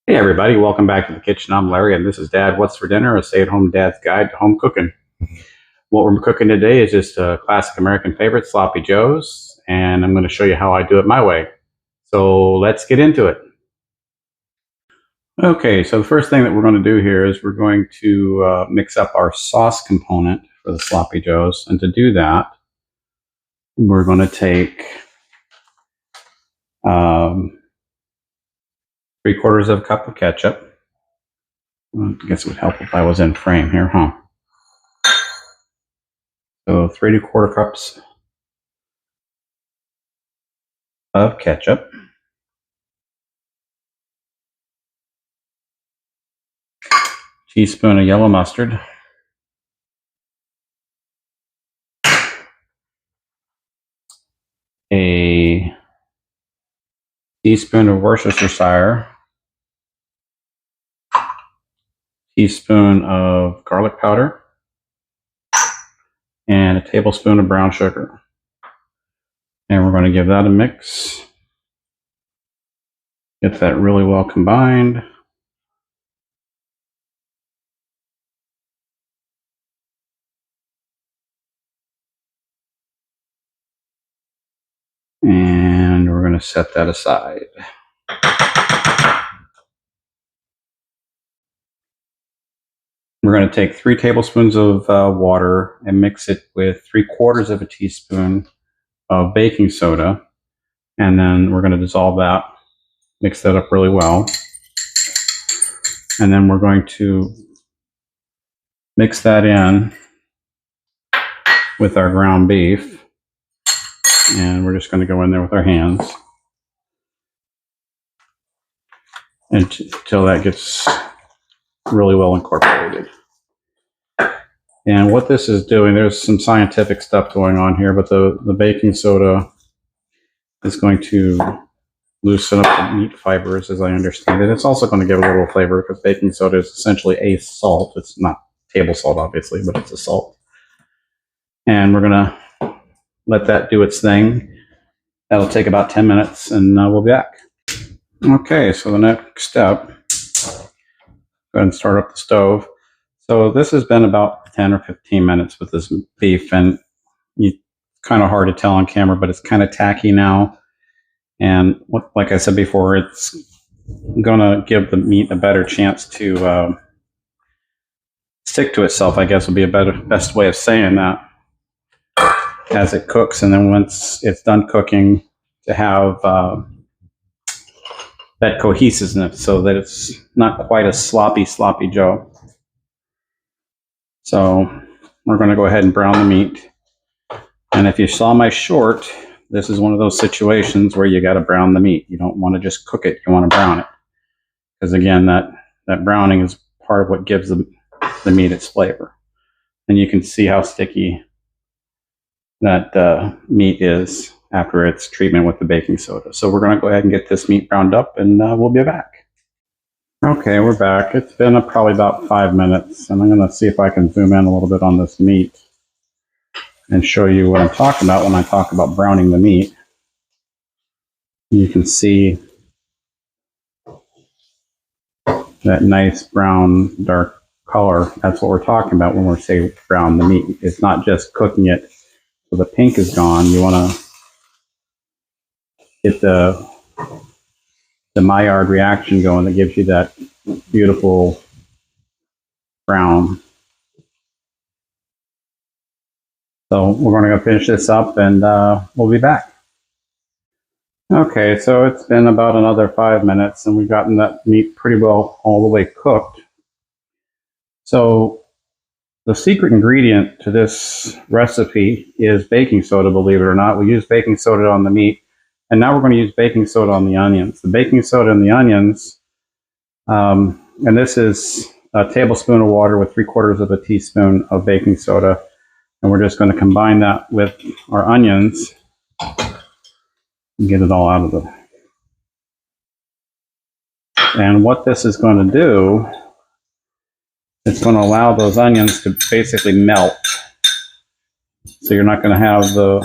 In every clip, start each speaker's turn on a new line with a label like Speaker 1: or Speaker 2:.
Speaker 1: Hey everybody, welcome back to the kitchen. I'm Larry and this is Dad What's for Dinner, a stay-at-home dad's guide to home cooking. What we're cooking today is just a classic American favorite, Sloppy Joes, and I'm going to show you how I do it my way. So let's get into it. Okay, so the first thing that we're going to do here is we're going to mix up our sauce component for the Sloppy Joes, and to do that we're going to take 3/4 of a cup of ketchup. I guess it would help if I was in frame here, huh? So 3 1/4 cups of ketchup. Teaspoon of yellow mustard. A teaspoon of Worcestershire. Teaspoon of garlic powder. And a tablespoon of brown sugar. And we're going to give that a mix. Get that really well combined. And we're going to set that aside. We're going to take 3 tablespoons of water and mix it with 3/4 of a teaspoon of baking soda. And then we're going to dissolve that, mix that up really well. And then we're going to mix that in with our ground beef. And we're just going to go in there with our hands until that gets really well incorporated. And what this is doing, there's some scientific stuff going on here, but the baking soda is going to loosen up the meat fibers, as I understand it. It's also going to give a little flavor because baking soda is essentially a salt. It's not table salt, obviously, but it's a salt. And we're going to let that do its thing. That'll take about 10 minutes and we'll be back. Okay, so the next step, go ahead and start up the stove. So this has been about 10 or 15 minutes with this beef, and it's kind of hard to tell on camera, but it's kind of tacky now. And like I said before, it's going to give the meat a better chance to stick to itself, I guess would be a best way of saying that, as it cooks. And then once it's done cooking, to have that cohesiveness so that it's not quite a sloppy Joe. So we're going to go ahead and brown the meat. And if you saw my short, this is one of those situations where you got to brown the meat. You don't want to just cook it, you want to brown it. Because again, that browning is part of what gives the meat its flavor. And you can see how sticky that meat is after its treatment with the baking soda. So we're going to go ahead and get this meat browned up, and we'll be back. Okay, we're back. It's been probably about 5 minutes, and I'm going to see if I can zoom in a little bit on this meat and show you what I'm talking about when I talk about browning the meat. You can see that nice brown, dark color. That's what we're talking about when we say brown the meat. It's not just cooking it so the pink is gone. You want to get the Maillard reaction going that gives you that beautiful brown. So we're going to go finish this up, and we'll be back. Okay, so it's been about another 5 minutes, and we've gotten that meat pretty well all the way cooked. So the secret ingredient to this recipe is baking soda, believe it or not. We use baking soda on the meat. And now we're going to use baking soda on the onions. The baking soda and the onions, and this is a tablespoon of water with 3/4 of a teaspoon of baking soda. And we're just going to combine that with our onions and get it all out of the... And what this is going to do, it's going to allow those onions to basically melt. So you're not going to have the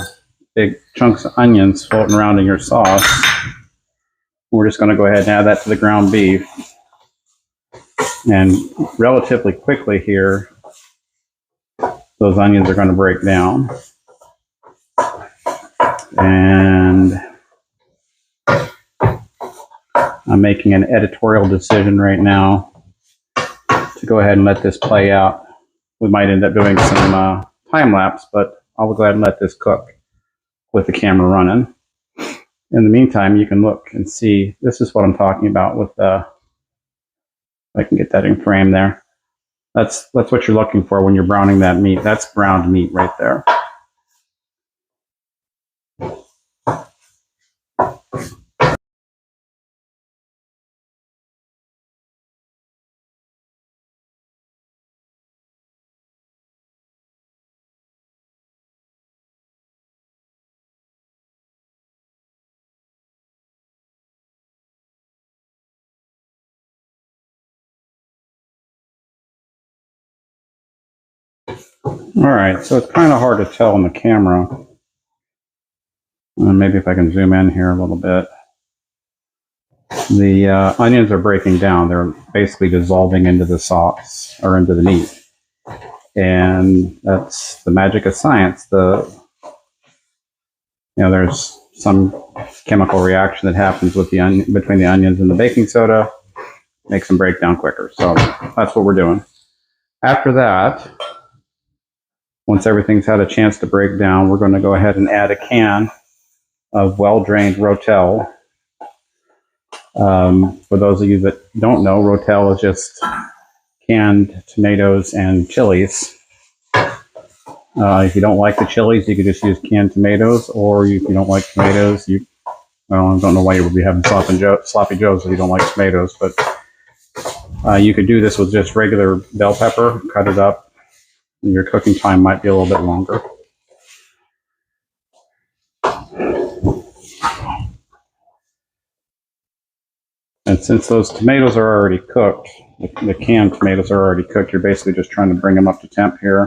Speaker 1: big chunks of onions floating around in your sauce. We're just going to go ahead and add that to the ground beef. And relatively quickly here, those onions are going to break down. And I'm making an editorial decision right now to go ahead and let this play out. We might end up doing some time lapse, but I'll go ahead and let this cook with the camera running. In the meantime, you can look and see, this is what I'm talking about with the, if I can get that in frame there. That's what you're looking for when you're browning that meat. That's browned meat right there. All right, so it's kind of hard to tell on the camera. Maybe if I can zoom in here a little bit. The onions are breaking down. They're basically dissolving into the sauce or into the meat. And that's the magic of science. There's some chemical reaction that happens with between the onions and the baking soda, makes them break down quicker. So that's what we're doing. After that, once everything's had a chance to break down, we're going to go ahead and add a can of well-drained Rotel. For those of you that don't know, Rotel is just canned tomatoes and chilies. If you don't like the chilies, you could just use canned tomatoes, or if you don't like tomatoes, I don't know why you would be having sloppy joes if you don't like tomatoes, but you could do this with just regular bell pepper, cut it up. Your cooking time might be a little bit longer. And since those tomatoes are already cooked, the canned tomatoes are already cooked, you're basically just trying to bring them up to temp here.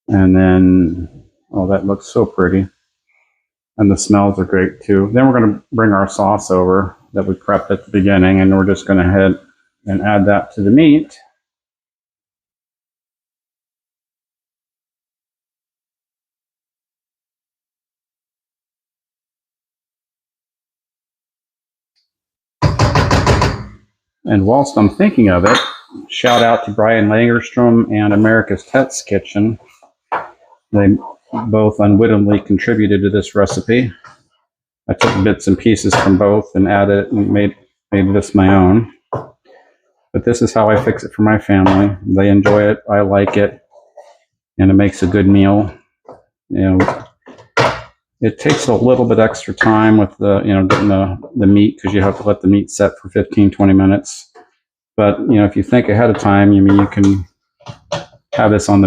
Speaker 1: And then, oh, that looks so pretty. And the smells are great too. Then we're going to bring our sauce over that we prepped at the beginning, and we're just going to head and add that to the meat. And whilst I'm thinking of it, shout out to Brian Lagerstrom and America's Test Kitchen. They both unwittingly contributed to this recipe. I took bits and pieces from both and added it and made this my own. But this is how I fix it for my family. They enjoy it, I like it, and it makes a good meal. It takes a little bit extra time with getting the meat, because you have to let the meat set for 15-20 minutes. But if you think ahead of time, you can have this on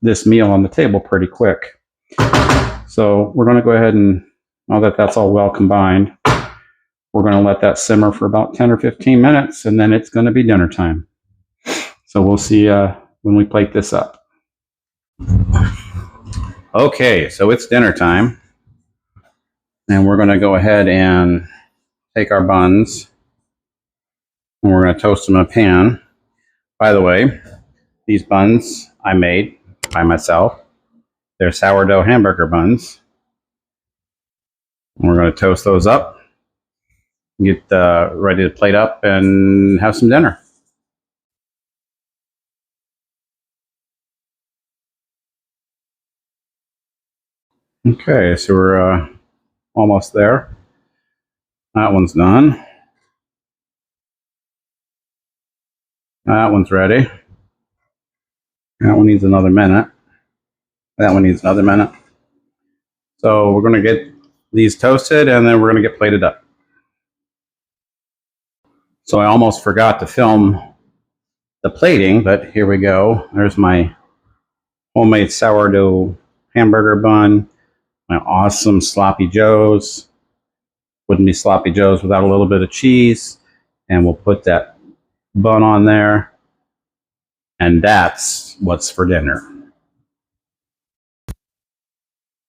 Speaker 1: this meal on the table pretty quick. So we're going to go ahead and, now that that's all well combined, we're going to let that simmer for about 10 or 15 minutes, and then it's going to be dinner time. So we'll see when we plate this up. Okay, so it's dinner time. And we're going to go ahead and take our buns, and we're going to toast them in a pan. By the way, these buns I made by myself. They're sourdough hamburger buns. And we're going to toast those up, get ready to plate up, and have some dinner. Okay, so we're almost there. That one's done. That one's ready. That one needs another minute. That one needs another minute. So we're going to get these toasted, and then we're going to get plated up. So I almost forgot to film the plating, but here we go. There's my homemade sourdough hamburger bun, my awesome sloppy joes. Wouldn't be sloppy joes without a little bit of cheese. And we'll put that bun on there. And that's what's for dinner.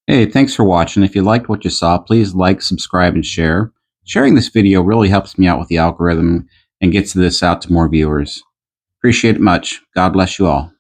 Speaker 1: Hey, thanks for watching. If you liked what you saw, please like, subscribe, and share. Sharing this video really helps me out with the algorithm and gets this out to more viewers. Appreciate it much. God bless you all.